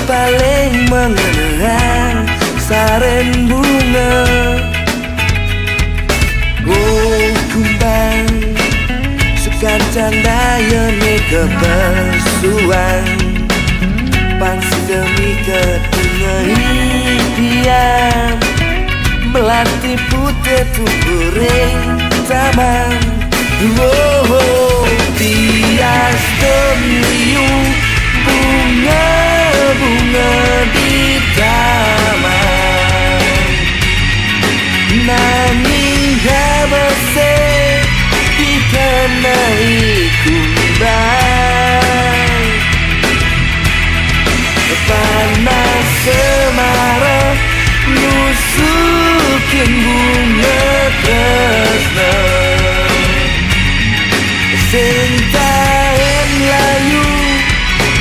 paling mengenang saren bunga. Oh kumbang sekancang dayane kepesuan pangsi demi ketungai diam melati putih tumburing taman. Oh tias demi bunga-bunga di taman nanging habase dikenai kumbang. Panas semara nusukin bunga tresna sing taen layu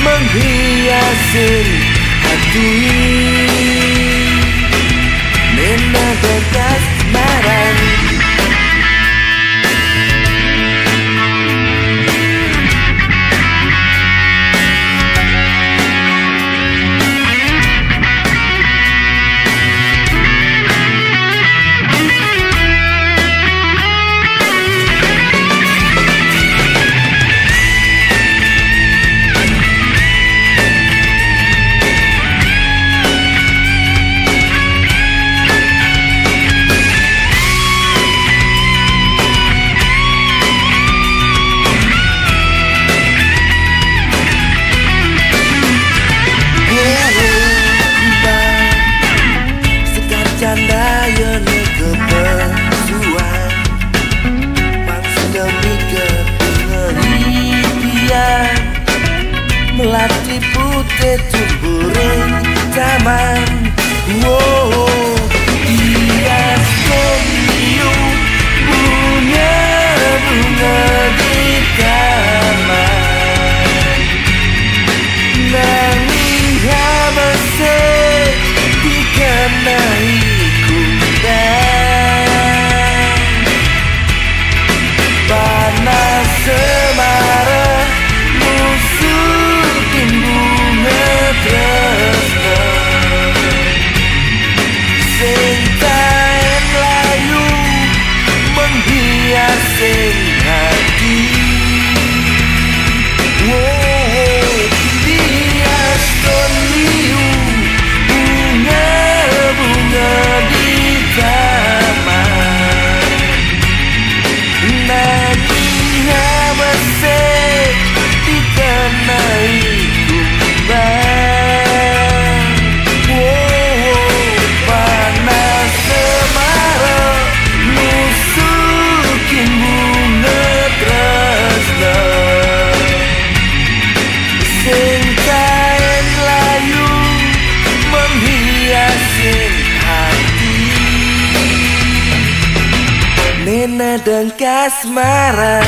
menghiasin hati. Nena bekas marah candayane kepesuan pangsi demi kepenghentian melati putih tumburing taman. Wow hias demi bunga-bunga di taman nanging habase dikenai panas semara musuhin bunga tresna sing taen layu menghiasin hati. Wow dias liu bunga-bunga di taman nanging habase dikenai kumbang. Wow panas semara nusukin bunga tresna sing taen layu menghiasin hati. Nena dan kasmaran